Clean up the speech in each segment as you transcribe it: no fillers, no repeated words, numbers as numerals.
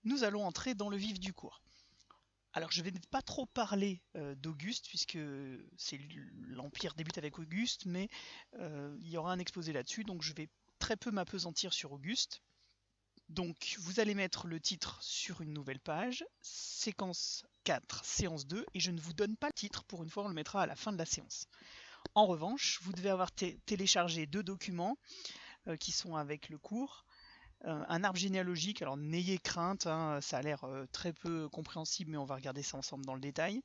nous allons entrer dans le vif du cours. Alors je vais pas trop parler d'Auguste, puisque l'Empire débute avec Auguste, mais il y aura un exposé là-dessus, donc je vais très peu m'appesantir sur Auguste. Donc vous allez mettre le titre sur une nouvelle page, séquence 4, séance 2, et je ne vous donne pas le titre, pour une fois on le mettra à la fin de la séance. En revanche, vous devez avoir téléchargé 2 documents qui sont avec le cours. Un arbre généalogique, alors n'ayez crainte, hein, ça a l'air très peu compréhensible, mais on va regarder ça ensemble dans le détail.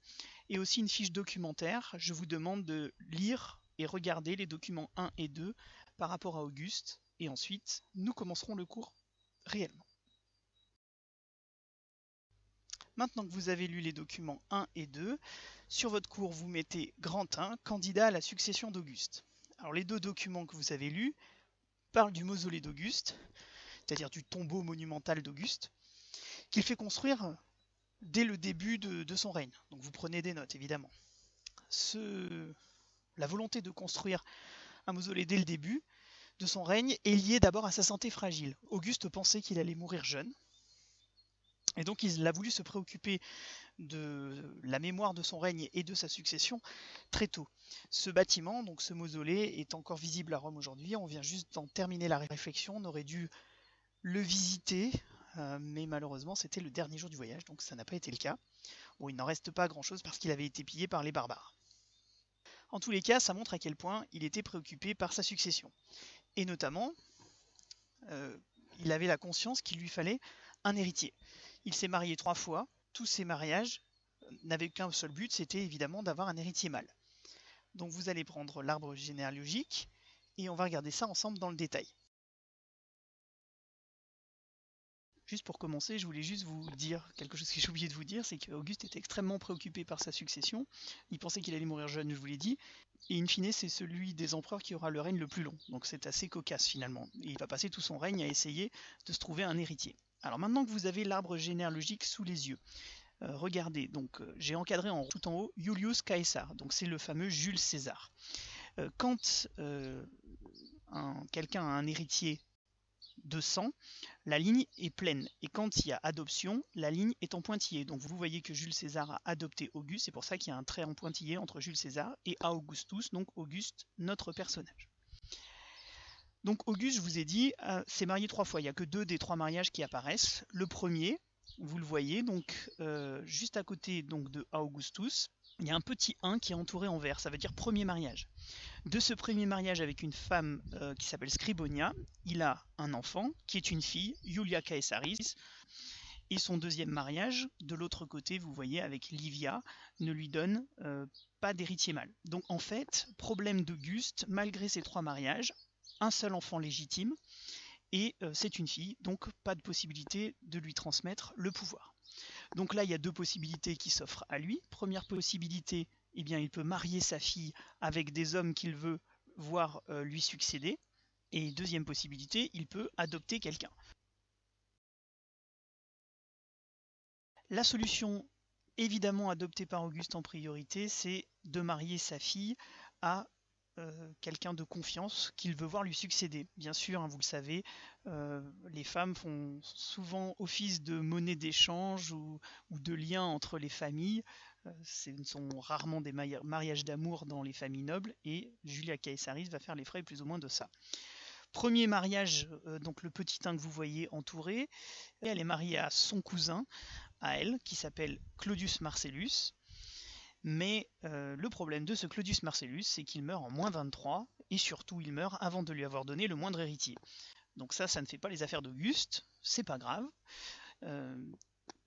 Et aussi une fiche documentaire. Je vous demande de lire et regarder les documents 1 et 2 par rapport à Auguste. Et ensuite, nous commencerons le cours réellement. Maintenant que vous avez lu les documents 1 et 2, sur votre cours, vous mettez grand 1, candidat à la succession d'Auguste. Alors les 2 documents que vous avez lus parlent du mausolée d'Auguste, c'est-à-dire du tombeau monumental d'Auguste, qu'il fait construire dès le début de son règne. Donc vous prenez des notes, évidemment. La volonté de construire un mausolée dès le début de son règne est liée d'abord à sa santé fragile. Auguste pensait qu'il allait mourir jeune, et donc il a voulu se préoccuper de la mémoire de son règne et de sa succession très tôt. Ce bâtiment, donc ce mausolée, est encore visible à Rome aujourd'hui. On vient juste d'en terminer la réflexion. On aurait dû le visiter, mais malheureusement c'était le dernier jour du voyage, donc ça n'a pas été le cas. Bon, il n'en reste pas grand-chose parce qu'il avait été pillé par les barbares. En tous les cas, ça montre à quel point il était préoccupé par sa succession. Et notamment, il avait la conscience qu'il lui fallait un héritier. Il s'est marié 3 fois. Tous ces mariages n'avaient qu'un seul but, c'était évidemment d'avoir un héritier mâle. Donc vous allez prendre l'arbre généalogique et on va regarder ça ensemble dans le détail. Juste pour commencer, je voulais juste vous dire quelque chose que j'ai oublié de vous dire, c'est qu'Auguste était extrêmement préoccupé par sa succession. Il pensait qu'il allait mourir jeune, je vous l'ai dit. Et in fine, c'est celui des empereurs qui aura le règne le plus long. Donc c'est assez cocasse finalement. Et il va passer tout son règne à essayer de se trouver un héritier. Alors maintenant que vous avez l'arbre généalogique sous les yeux, regardez, donc j'ai encadré tout en haut Julius Caesar, donc c'est le fameux Jules César. Quand quelqu'un a un héritier de sang, la ligne est pleine. Et quand il y a adoption, la ligne est en pointillé. Donc vous voyez que Jules César a adopté Auguste, c'est pour ça qu'il y a un trait en pointillé entre Jules César et Augustus, donc Auguste, notre personnage. Donc Auguste, je vous ai dit, s'est marié 3 fois. Il n'y a que 2 des 3 mariages qui apparaissent. Le premier, vous le voyez, donc juste à côté donc, de Augustus, il y a un petit 1 qui est entouré en vert, ça veut dire premier mariage. De ce premier mariage avec une femme qui s'appelle Scribonia, il a un enfant qui est une fille, Julia Caesaris, et son deuxième mariage, de l'autre côté, vous voyez, avec Livia, ne lui donne pas d'héritier mâle. Donc en fait, problème d'Auguste, malgré ses 3 mariages, un seul enfant légitime, et c'est une fille, donc pas de possibilité de lui transmettre le pouvoir. Donc là, il y a 2 possibilités qui s'offrent à lui. Première possibilité, eh bien, il peut marier sa fille avec des hommes qu'il veut voir lui succéder. Et deuxième possibilité, il peut adopter quelqu'un. La solution évidemment adoptée par Auguste en priorité, c'est de marier sa fille à quelqu'un de confiance qu'il veut voir lui succéder. Bien sûr, hein, vous le savez, les femmes font souvent office de monnaie d'échange ou de lien entre les familles. Ce sont rarement des mariages d'amour dans les familles nobles, et Julia Caesaris va faire les frais plus ou moins de ça. Premier mariage, donc le petit 1 que vous voyez entouré, elle est mariée à son cousin, à elle, qui s'appelle Claudius Marcellus. Mais le problème de ce Claudius Marcellus, c'est qu'il meurt en -23, et surtout il meurt avant de lui avoir donné le moindre héritier. Donc ça ne fait pas les affaires d'Auguste, c'est pas grave.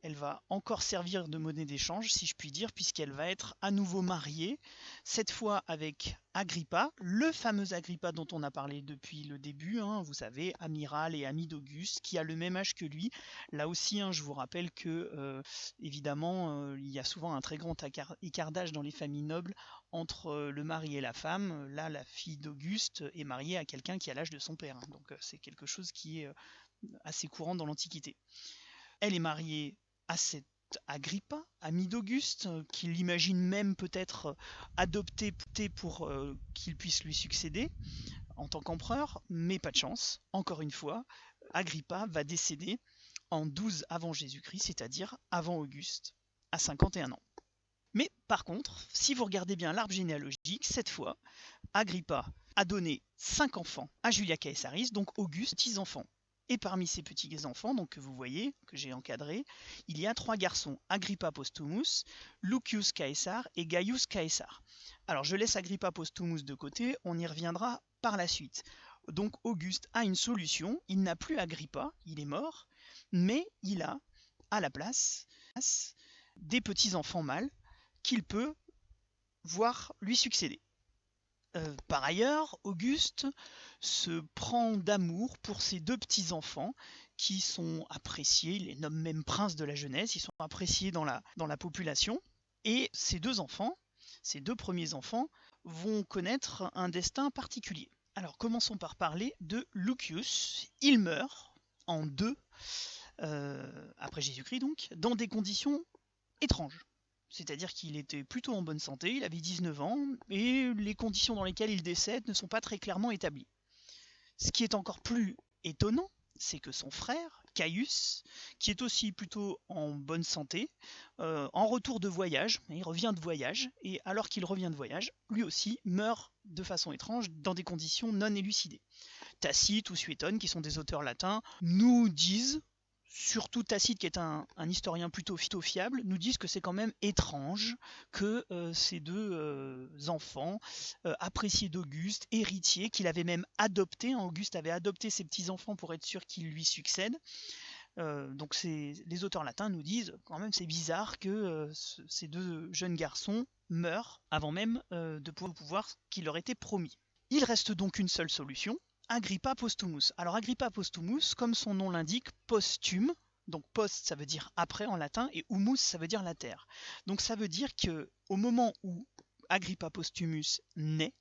Elle va encore servir de monnaie d'échange, si je puis dire, puisqu'elle va être à nouveau mariée, cette fois avec Agrippa, le fameux Agrippa dont on a parlé depuis le début, hein, vous savez, amiral et ami d'Auguste, qui a le même âge que lui. Là aussi, hein, je vous rappelle que, évidemment, il y a souvent un très grand écart d'âge dans les familles nobles entre le mari et la femme. Là, la fille d'Auguste est mariée à quelqu'un qui a l'âge de son père, hein, donc c'est quelque chose qui est assez courant dans l'Antiquité. Elle est mariée à cet Agrippa, ami d'Auguste, qu'il imagine même peut-être adopter pour qu'il puisse lui succéder en tant qu'empereur, mais pas de chance. Encore une fois, Agrippa va décéder en 12 avant Jésus-Christ, c'est-à-dire avant Auguste, à 51 ans. Mais par contre, si vous regardez bien l'arbre généalogique, cette fois, Agrippa a donné 5 enfants à Julia Caesaris, donc Auguste, petits-enfants. Et parmi ces petits-enfants, donc que vous voyez, que j'ai encadrés, il y a 3 garçons, Agrippa Postumus, Lucius Caesar et Gaius Caesar. Alors je laisse Agrippa Postumus de côté, on y reviendra par la suite. Donc Auguste a une solution, il n'a plus Agrippa, il est mort, mais il a à la place des petits-enfants mâles qu'il peut voir lui succéder. Par ailleurs, Auguste se prend d'amour pour ses 2 petits-enfants qui sont appréciés, il les nomme même princes de la jeunesse, ils sont appréciés dans la population. Et ces 2 enfants, ces 2 premiers enfants, vont connaître un destin particulier. Alors commençons par parler de Lucius. Il meurt en 2 après Jésus-Christ donc, dans des conditions étranges. C'est-à-dire qu'il était plutôt en bonne santé, il avait 19 ans, et les conditions dans lesquelles il décède ne sont pas très clairement établies. Ce qui est encore plus étonnant, c'est que son frère, Caius, qui est aussi plutôt en bonne santé, en retour de voyage, il revient de voyage, et alors qu'il revient de voyage, lui aussi meurt de façon étrange dans des conditions non élucidées. Tacite ou Suétone, qui sont des auteurs latins, nous disent, surtout Tacite qui est un historien plutôt fiable, nous disent que c'est quand même étrange que ces 2 enfants, appréciés d'Auguste, héritiers, qu'il avait même adoptés, Auguste avait adopté ses petits-enfants pour être sûr qu'ils lui succèdent, donc les auteurs latins nous disent quand même c'est bizarre que ces 2 jeunes garçons meurent avant même de pouvoir qui leur était promis. Il reste donc une seule solution, Agrippa Postumus. Alors Agrippa Postumus, comme son nom l'indique, posthume, donc post ça veut dire après en latin et humus ça veut dire la terre. Donc ça veut dire que au moment où Agrippa Postumus naît,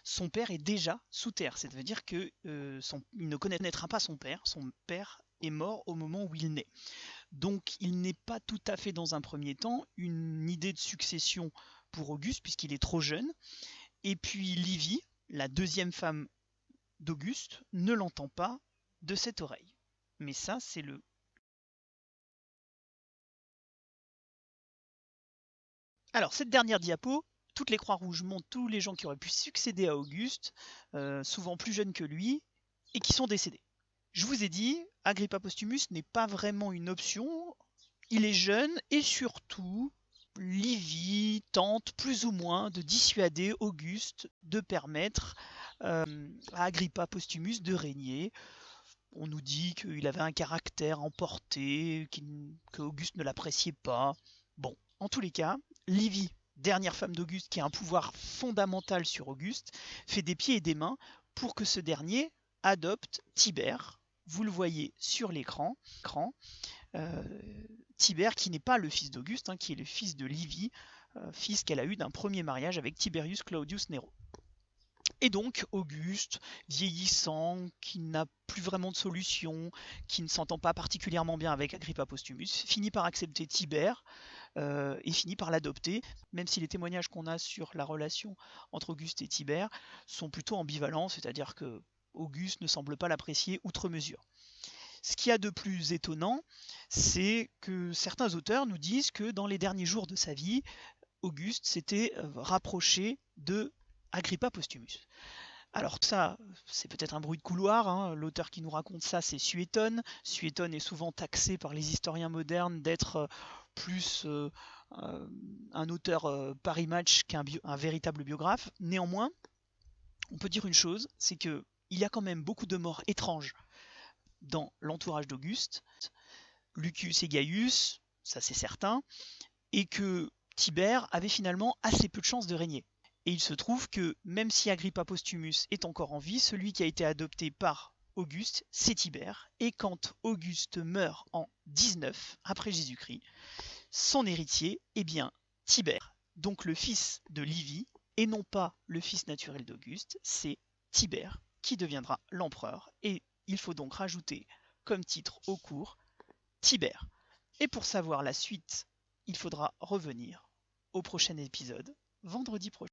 son père est déjà sous terre. Ça veut dire qu'il ne connaîtra pas son père est mort au moment où il naît. Donc il n'est pas tout à fait dans un premier temps une idée de succession pour Auguste puisqu'il est trop jeune. Et puis Livie, la 2e femme d'Auguste, ne l'entend pas de cette oreille. Mais ça, c'est le... Alors, cette dernière diapo, toutes les croix rouges montrent tous les gens qui auraient pu succéder à Auguste, souvent plus jeunes que lui, et qui sont décédés. Je vous ai dit, Agrippa Postumus n'est pas vraiment une option, il est jeune, et surtout, Livie tente plus ou moins de dissuader Auguste de permettre à Agrippa Postumus de régner. On nous dit qu'il avait un caractère emporté, qu'Auguste ne l'appréciait pas. Bon, en tous les cas, Livie, dernière femme d'Auguste qui a un pouvoir fondamental sur Auguste, fait des pieds et des mains pour que ce dernier adopte Tibère. Vous le voyez sur l'écran. Tibère qui n'est pas le fils d'Auguste, qui est le fils de Livie, fils qu'elle a eu d'un premier mariage avec Tiberius Claudius Nero. Et donc Auguste, vieillissant, qui n'a plus vraiment de solution, qui ne s'entend pas particulièrement bien avec Agrippa Postumus, finit par accepter Tibère et finit par l'adopter, même si les témoignages qu'on a sur la relation entre Auguste et Tibère sont plutôt ambivalents, c'est-à-dire que Auguste ne semble pas l'apprécier outre mesure. Ce qu'il y a de plus étonnant, c'est que certains auteurs nous disent que dans les derniers jours de sa vie, Auguste s'était rapproché de Agrippa Postumus. Alors ça, c'est peut-être un bruit de couloir, l'auteur qui nous raconte ça, c'est Suétone. Suétone est souvent taxé par les historiens modernes d'être plus un auteur Paris Match qu'un véritable biographe. Néanmoins, on peut dire une chose, c'est qu'il y a quand même beaucoup de morts étranges dans l'entourage d'Auguste, Lucius et Gaius, ça c'est certain, et que Tibère avait finalement assez peu de chances de régner. Et il se trouve que même si Agrippa Postumus est encore en vie, celui qui a été adopté par Auguste, c'est Tibère. Et quand Auguste meurt en 19 après Jésus-Christ, son héritier est bien Tibère, donc le fils de Livie, et non pas le fils naturel d'Auguste, c'est Tibère qui deviendra l'empereur. Et il faut donc rajouter comme titre au cours Tibère. Et pour savoir la suite, il faudra revenir au prochain épisode, vendredi prochain.